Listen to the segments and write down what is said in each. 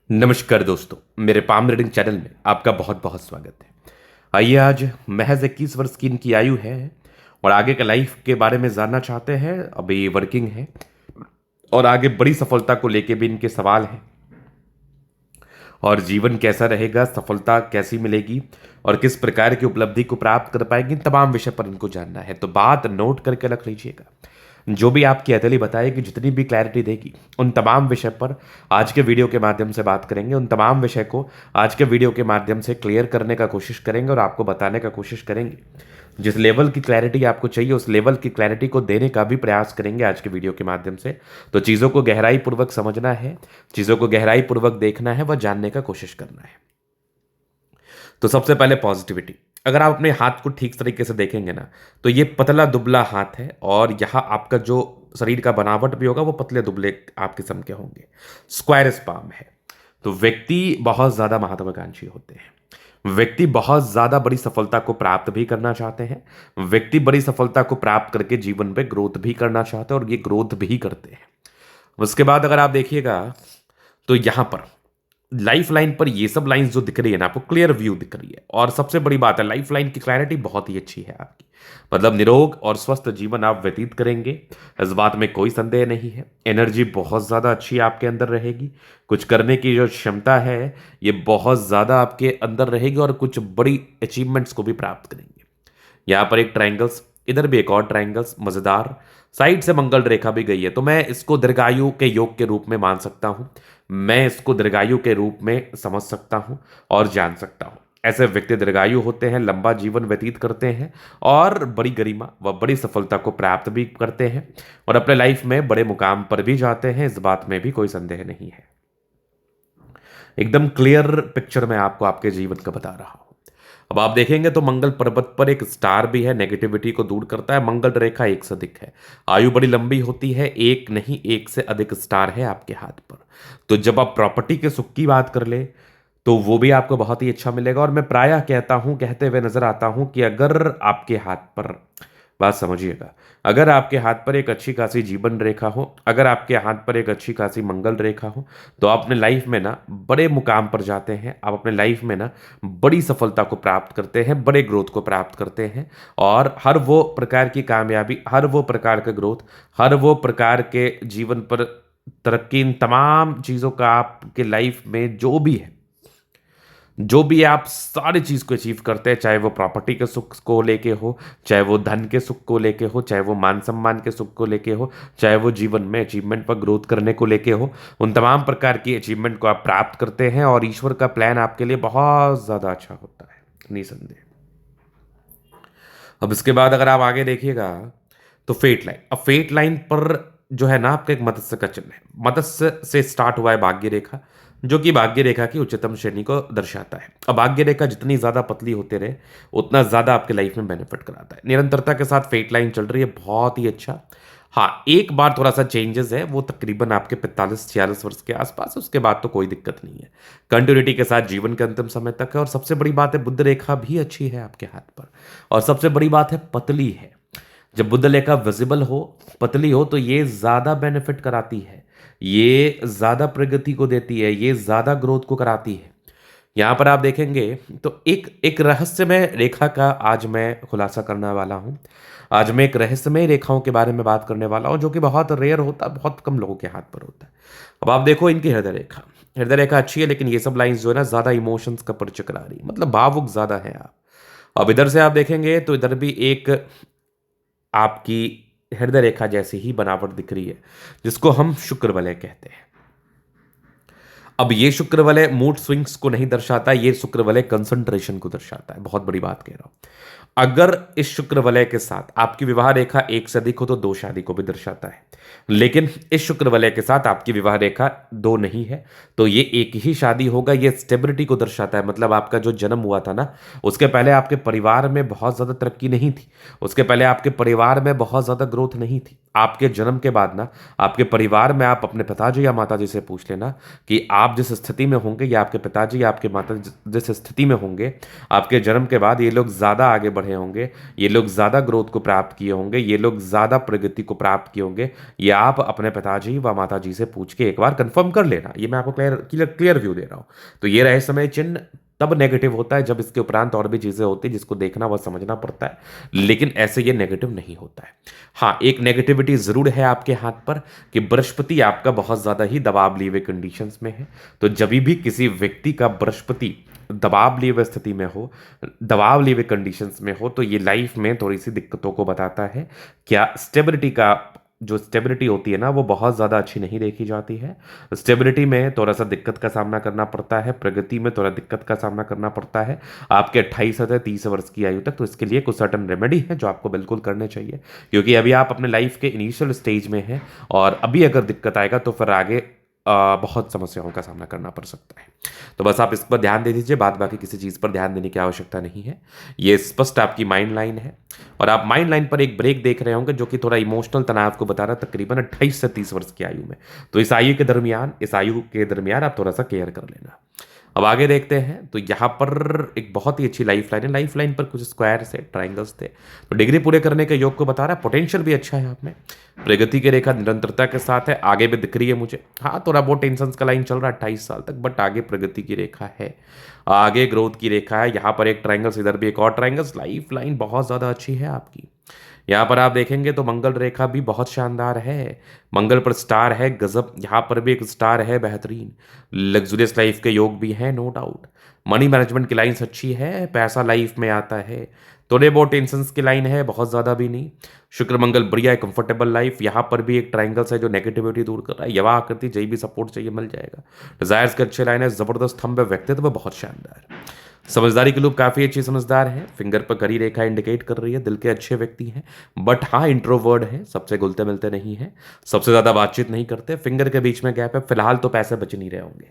नमस्कार दोस्तों, मेरे पाम रीडिंग चैनल में आपका बहुत बहुत स्वागत है। आइए आज महज 21 वर्ष की इनकी आयु है और आगे के लाइफ के बारे में जानना चाहते हैं। अभी वर्किंग है और आगे बड़ी सफलता को लेके भी इनके सवाल हैं और जीवन कैसा रहेगा, सफलता कैसी मिलेगी और किस प्रकार की उपलब्धि को प्राप्त कर पाएंगे, इन तमाम विषय पर इनको जानना है। तो बात नोट करके रख लीजिएगा। जो भी आपकी अतली बताएगी, जितनी भी क्लैरिटी देगी, उन तमाम विषय पर आज के वीडियो के माध्यम से बात करेंगे। उन तमाम विषय को आज के वीडियो के माध्यम से क्लियर करने का कोशिश करेंगे और आपको बताने का कोशिश करेंगे। जिस लेवल की क्लैरिटी आपको चाहिए उस लेवल की क्लैरिटी को देने का भी प्रयास करेंगे आज के वीडियो के माध्यम से। तो चीज़ों को गहराई पूर्वक समझना है, चीज़ों को गहराई पूर्वक देखना है, वह जानने का कोशिश करना है। तो सबसे पहले पॉजिटिविटी। अगर आप अपने हाथ को ठीक तरीके से देखेंगे ना, तो ये पतला दुबला हाथ है और यहाँ आपका जो शरीर का बनावट भी होगा वो पतले दुबले आप किस्म के होंगे। स्क्वायर स्पाम है। तो व्यक्ति बहुत ज़्यादा महत्वाकांक्षी होते हैं। व्यक्ति बहुत ज़्यादा बड़ी सफलता को प्राप्त भी करना चाहते हैं। व्यक्ति बड़ी सफलता को प्राप्त करके जीवन में ग्रोथ भी करना चाहते हैं और ये ग्रोथ भी करते हैं। उसके बाद अगर आप देखिएगा तो यहां पर लाइफ लाइन पर ये सब लाइंस जो दिख रही है ना, आपको क्लियर व्यू दिख रही है। और सबसे बड़ी बात है, लाइफ लाइन की क्लैरिटी बहुत ही अच्छी है आपकी। मतलब निरोग और स्वस्थ जीवन आप व्यतीत करेंगे, इस बात में कोई संदेह नहीं है। एनर्जी बहुत ज़्यादा अच्छी आपके अंदर रहेगी। कुछ करने की जो क्षमता है ये बहुत ज़्यादा आपके अंदर रहेगी और कुछ बड़ी अचीवमेंट्स को भी प्राप्त करेंगे। यहाँ पर एक ट्रायंगल्स, इधर भी एक और ट्रायंगल्स, मजेदार। साइड से मंगल रेखा भी गई है, तो मैं इसको दीर्घायु के योग के रूप में मान सकता हूं। मैं इसको दीर्घायु के रूप में समझ सकता हूं और जान सकता हूं। ऐसे व्यक्ति दीर्घायु होते हैं, लंबा जीवन व्यतीत करते हैं और बड़ी गरिमा व बड़ी सफलता को प्राप्त भी करते हैं और अपने लाइफ में बड़े मुकाम पर भी जाते हैं। इस बात में भी कोई संदेह नहीं है। एकदम क्लियर पिक्चर मैं आपको आपके जीवन का बता रहा हूं। अब आप देखेंगे तो मंगल पर्वत पर एक स्टार भी है, नेगेटिविटी को दूर करता है। मंगल रेखा एक से अधिक है, आयु बड़ी लंबी होती है। एक नहीं, एक से अधिक स्टार है आपके हाथ पर। तो जब आप प्रॉपर्टी के सुख की बात कर ले तो वो भी आपको बहुत ही अच्छा मिलेगा। और मैं प्रायः कहता हूं, कहते हुए नजर आता हूं कि अगर आपके हाथ पर, बात समझिएगा, अगर आपके हाथ पर एक अच्छी खासी जीवन रेखा हो, अगर आपके हाथ पर एक अच्छी खासी मंगल रेखा हो, तो आप अपने लाइफ में ना बड़े मुकाम पर जाते हैं। आप अपने लाइफ में ना बड़ी सफलता को प्राप्त करते हैं, बड़े ग्रोथ को प्राप्त करते हैं। और हर वो प्रकार की कामयाबी, हर वो प्रकार का ग्रोथ, हर वो प्रकार के जीवन पर तरक्की, इन तमाम चीज़ों का आपके लाइफ में जो भी है, जो भी आप सारी चीज को अचीव करते हैं, चाहे वो प्रॉपर्टी के सुख को लेके हो, चाहे वो धन के सुख को लेके हो, चाहे वो मान सम्मान के सुख को लेके हो, चाहे वो जीवन में अचीवमेंट पर ग्रोथ करने को लेके हो, उन तमाम प्रकार की अचीवमेंट को आप प्राप्त करते हैं और ईश्वर का प्लान आपके लिए बहुत ज्यादा अच्छा होता है, निसंदेह। अब इसके बाद अगर आप आगे देखिएगा तो फेट लाइन। अब फेट लाइन पर जो है ना आपका एक मत्स्य का चिन्ह है। मत्स्य से स्टार्ट हुआ है भाग्य रेखा, जो कि भाग्य रेखा की उच्चतम श्रेणी को दर्शाता है। अब भाग्य रेखा जितनी ज्यादा पतली होते रहे उतना ज्यादा आपके लाइफ में बेनिफिट कराता है। निरंतरता के साथ फेट लाइन चल रही है, बहुत ही अच्छा। हाँ, एक बार थोड़ा सा चेंजेस है, वो तकरीबन आपके 45-46 वर्ष के आसपास है। उसके बाद तो कोई दिक्कत नहीं है। कंटिन्यूटी के साथ जीवन के अंतिम समय तक है। और सबसे बड़ी बात है, बुध रेखा भी अच्छी है आपके हाथ पर। और सबसे बड़ी बात है, पतली है। जब बुध रेखा विजिबल हो, पतली हो, तो ये ज्यादा बेनिफिट कराती है, ये ज्यादा प्रगति को देती है, ये ज्यादा ग्रोथ को कराती है। यहां पर आप देखेंगे तो एक एक रहस्यमय रेखा का आज मैं खुलासा करने वाला हूं। आज मैं एक रहस्यमय रेखाओं के बारे में बात करने वाला हूं, जो कि बहुत रेयर होता है, बहुत कम लोगों के हाथ पर होता है। अब आप देखो इनकी हृदय रेखा। हृदय रेखा अच्छी है, लेकिन ये सब लाइंस जो है ना ज्यादा इमोशंस का परिचय करा रही, मतलब भावुक ज्यादा है आप। अब इधर से आप देखेंगे तो इधर भी एक आपकी हृदय रेखा जैसी ही बनावट दिख रही है, जिसको हम शुक्र वलय कहते हैं। अब ये शुक्र वलय मूड स्विंग्स को नहीं दर्शाता, ये शुक्र वलय कंसंट्रेशन को दर्शाता है। बहुत बड़ी बात कह रहा हूं। अगर इस शुक्र वलय के साथ आपकी विवाह रेखा एक से अधिक हो तो दो शादी को भी दर्शाता है। लेकिन इस शुक्र वलय के साथ आपकी विवाह रेखा दो नहीं है तो ये एक ही शादी होगा। ये स्टेबिलिटी को दर्शाता है। मतलब आपका जो जन्म हुआ था ना, उसके पहले आपके परिवार में बहुत ज्यादा तरक्की नहीं थी, उसके पहले आपके परिवार में बहुत ज्यादा ग्रोथ नहीं थी। आपके जन्म के बाद ना आपके परिवार में आप अपने पिताजी या माताजी से पूछ लेना कि आप जिस स्थिति में होंगे या आपके पिताजी या आपके माता जिस स्थिति में होंगे आपके जन्म के बाद, ये लोग ज़्यादा आगे बढ़े होंगे, ये लोग ज़्यादा ग्रोथ को प्राप्त किए होंगे, ये लोग ज़्यादा प्रगति को प्राप्त किए होंगे। ये आप अपने पिताजी व माताजी से पूछ के एक बार कंफर्म कर लेना। ये मैं आपको क्लियर व्यू दे रहा हूँ। तो ये रहे समय चिन्ह तब नेगेटिव होता है जब इसके उपरांत और भी चीज़ें होती है जिसको देखना व समझना पड़ता है, लेकिन ऐसे ये नेगेटिव नहीं होता है। हाँ, एक नेगेटिविटी ज़रूर है आपके हाथ पर कि बृहस्पति आपका बहुत ज़्यादा ही दबाव लिए हुए कंडीशंस में है। तो जब भी किसी व्यक्ति का बृहस्पति दबाव लिए हुए स्थिति में हो, दबाव लिए हुए कंडीशंस में हो, तो ये लाइफ में थोड़ी सी दिक्कतों को बताता है। क्या स्टेबिलिटी का जो स्टेबिलिटी होती है ना वो बहुत ज़्यादा अच्छी नहीं देखी जाती है। स्टेबिलिटी में थोड़ा सा दिक्कत का सामना करना पड़ता है, प्रगति में थोड़ा दिक्कत का सामना करना पड़ता है आपके 28 से 30 वर्ष की आयु तक। तो इसके लिए कुछ सर्टन रेमेडी है जो आपको बिल्कुल करने चाहिए, क्योंकि अभी आप अपने लाइफ के इनिशियल स्टेज में हैं और अभी अगर दिक्कत आएगा तो फिर आगे बहुत समस्याओं का सामना करना पड़ सकता है। तो बस आप इस पर ध्यान दे दीजिए, बाद बाकी किसी चीज़ पर ध्यान देने की आवश्यकता नहीं है। ये स्पष्ट आपकी माइंड लाइन है और आप माइंड लाइन पर एक ब्रेक देख रहे होंगे जो कि थोड़ा इमोशनल तनाव को बता रहा है, तकरीबन 28 से 30 वर्ष की आयु में। तो इस आयु के दरमियान आप थोड़ा सा केयर कर लेना। अब आगे देखते हैं। तो यहाँ पर एक बहुत ही अच्छी लाइफ लाइन है। लाइफ लाइन पर कुछ स्क्वायर्स है, ट्राइंगल्स थे, तो डिग्री पूरे करने के योग को बता रहा है। पोटेंशियल भी अच्छा है आप में, प्रगति की रेखा निरंतरता के साथ है, आगे भी दिख रही है मुझे। हाँ, थोड़ा बहुत टेंशन का लाइन चल रहा है 28 साल तक, बट आगे प्रगति की रेखा है, आगे ग्रोथ की रेखा है। यहाँ पर एक ट्राइंगल्स, इधर भी एक और ट्राइंगल्स। लाइफ लाइन बहुत ज़्यादा अच्छी है आपकी। यहाँ पर आप देखेंगे तो मंगल रेखा भी बहुत शानदार है, मंगल पर स्टार है गजब, यहाँ पर भी एक स्टार है बेहतरीन। लग्जूरियस लाइफ के योग भी हैं, नो डाउट। मनी मैनेजमेंट की लाइन्स अच्छी है, पैसा लाइफ में आता है, थोड़े बहुत टेंशंस की लाइन है, बहुत ज़्यादा भी नहीं। शुक्र मंगल बढ़िया है, कंफर्टेबल लाइफ। यहाँ पर भी एक ट्राइंगल्स है जो नेगेटिविटी दूर कर रहा है। यवा आकृति जय भी सपोर्ट चाहिए मिल जाएगा। डिजायर्स के अच्छे लाइन है, जबरदस्त थंब है, व्यक्तित्व बहुत शानदार। समझदारी के लोग काफ़ी अच्छी समझदार हैं, फिंगर पर करी रेखा इंडिकेट कर रही है, दिल के अच्छे व्यक्ति हैं, बट हाँ इंट्रोवर्ड हैं, सबसे घुलते मिलते नहीं हैं, सबसे ज़्यादा बातचीत नहीं करते, फिंगर के बीच में गैप है। फिलहाल तो पैसे बच नहीं रहे होंगे,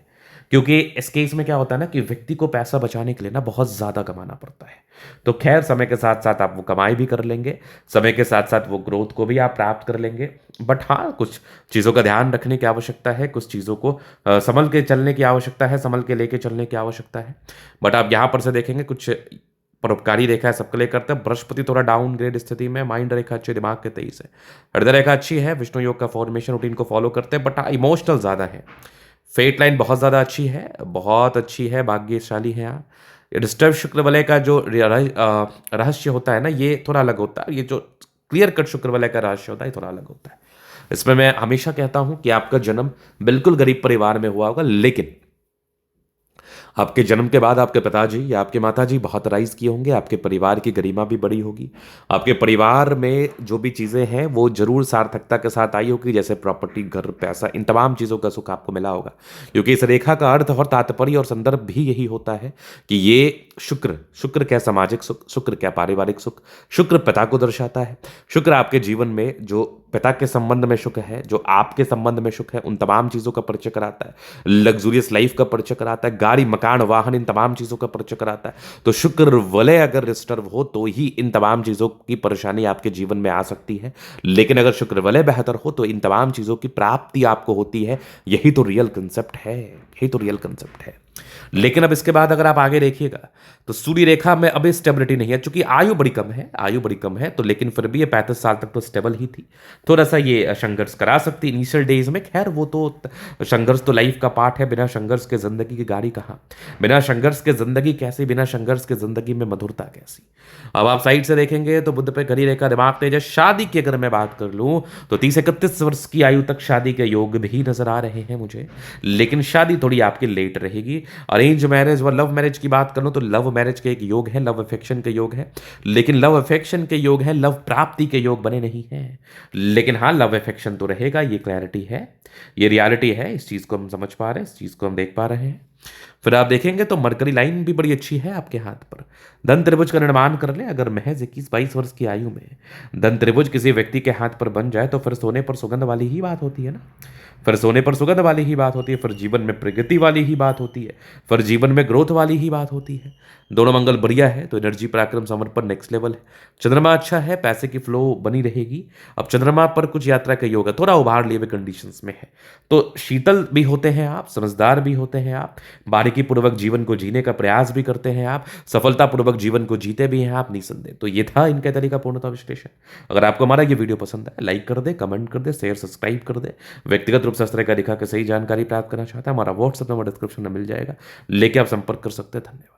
क्योंकि इस केस में क्या होता है ना कि व्यक्ति को पैसा बचाने के लिए ना बहुत ज़्यादा कमाना पड़ता है। तो खैर समय के साथ साथ आप वो कमाई भी कर लेंगे, समय के साथ साथ वो ग्रोथ को भी आप प्राप्त कर लेंगे, बट हाँ कुछ चीज़ों का ध्यान रखने की आवश्यकता है, कुछ चीज़ों को संभल के चलने की आवश्यकता है, संभल के लेके चलने की आवश्यकता है। बट आप यहाँ पर से देखेंगे कुछ परोपकारी रेखा है, सबके लिए करते हैं। बृहस्पति थोड़ा डाउनग्रेड स्थिति में, माइंड रेखा अच्छी, दिमाग के 23 है, हृदय रेखा अच्छी है, विष्णु योग का फॉर्मेशन रूटीन को फॉलो करते हैं, बट हाँ इमोशनल ज़्यादा है। फेट लाइन बहुत ज़्यादा अच्छी है, बहुत अच्छी है, भाग्यशाली है आप। डिस्टर्ब शुक्र वलय का जो रहस्य होता है ना, ये थोड़ा अलग होता है। ये जो क्लियर कट शुक्र वलय का रहस्य होता है, ये थोड़ा अलग होता है। इसमें मैं हमेशा कहता हूं कि आपका जन्म बिल्कुल गरीब परिवार में हुआ होगा, लेकिन आपके जन्म के बाद आपके पिताजी या आपके माताजी बहुत राइज किए होंगे, आपके परिवार की गरिमा भी बड़ी होगी, आपके परिवार में जो भी चीज़ें हैं वो जरूर सार्थकता के साथ आई होगी, जैसे प्रॉपर्टी, घर, पैसा, इन तमाम चीज़ों का सुख आपको मिला होगा। क्योंकि इस रेखा का अर्थ और तात्पर्य और संदर्भ भी यही होता है कि ये शुक्र क्या सामाजिक सुख, शुक्र क्या पारिवारिक सुख, शुक्र पिता को दर्शाता है। शुक्र आपके जीवन में जो पिता के संबंध में सुख है, जो आपके संबंध में सुख है, उन तमाम चीज़ों का परिचय कराता है। लग्जूरियस लाइफ का परिचय कराता है, गाड़ी, मकान, वाहन, इन तमाम चीज़ों का परिचय कराता है। तो शुक्र वलय अगर डिस्टर्ब हो तो ही इन तमाम चीज़ों की परेशानी आपके जीवन में आ सकती है, लेकिन अगर शुक्र वलय बेहतर हो तो इन तमाम चीज़ों की प्राप्ति आपको होती है। यही तो रियल कंसेप्ट है, यही तो रियल कंसेप्ट है। लेकिन अब इसके बाद अगर आप आगे देखिएगा तो सूर्य रेखा में अभी स्टेबिलिटी नहीं है, चूंकि आयु बड़ी कम है, तो लेकिन फिर भी ये 35 साल तक तो स्टेबल ही थी। थोड़ा सा ये संघर्ष करा सकती इनिशियल डेज में, खैर वो तो संघर्ष तो लाइफ का पार्ट है। बिना संघर्ष के जिंदगी की गाड़ी कहाँ, बिना संघर्ष के जिंदगी कैसी, बिना संघर्ष के जिंदगी में मधुरता कैसी। अब आप साइड से देखेंगे तो बुध पे घड़ी रेखा, दिमाग तेज है। शादी की अगर मैं बात कर लूँ तो 30-31 वर्ष की आयु तक शादी के योग भी नजर आ रहे हैं मुझे, लेकिन शादी थोड़ी आपकी लेट रहेगी। अरेंज मैरिज व लव मैरिज की बात करूं तो लव मैरिज के एक योग है, लव अफेक्शन के योग है, लेकिन लव अफेक्शन के योग है, लव प्राप्ति के योग बने नहीं हैं। लेकिन हाँ लव अफेक्शन तो रहेगा, ये क्लैरिटी है, ये रियलिटी है, इस चीज को हम समझ पा रहे हैं, इस चीज को हम देख पा रहे हैं। फिर आप देखेंगे तो मरकरी लाइन भी बड़ी अच्छी है आपके हाथ पर। धन त्रिभुज का निर्माण कर ले अगर महज 21-22 वर्ष की आयु में धन त्रिभुज किसी व्यक्ति के हाथ पर बन जाए तो फिर सोने पर सुगंध वाली ही बात होती है ना। फिर सोने पर सुगंध वाली ही बात होती है, फिर जीवन में प्रगति वाली ही बात होती है, फिर जीवन में ग्रोथ वाली ही बात होती है। दोनों मंगल बढ़िया है तो एनर्जी पराक्रम समर्पण नेक्स्ट लेवल है। चंद्रमा अच्छा है, पैसे की फ्लो बनी रहेगी। अब चंद्रमा पर कुछ यात्रा का योग है, थोड़ा उभार लिए हुए कंडीशंस में है। तो शीतल भी होते हैं आप, समझदार भी होते हैं आप, बारीकी पूर्वक जीवन को जीने का प्रयास भी करते हैं आप, सफलतापूर्वक जीवन को जीते भी हैं आप निसंदेह। तो ये था इनका तरीका पूर्णतः विश्लेषण। अगर आपको हमारा ये वीडियो पसंद है लाइक कर दे, कमेंट कर दे, शेयर सब्सक्राइब कर दे। व्यक्तिगत रूप से इस तरह का दिखा के सही जानकारी प्राप्त करना चाहता है, हमारा व्हाट्सएप नंबर डिस्क्रिप्शन में मिल जाएगा, लेके आप संपर्क कर सकते हैं। धन्यवाद।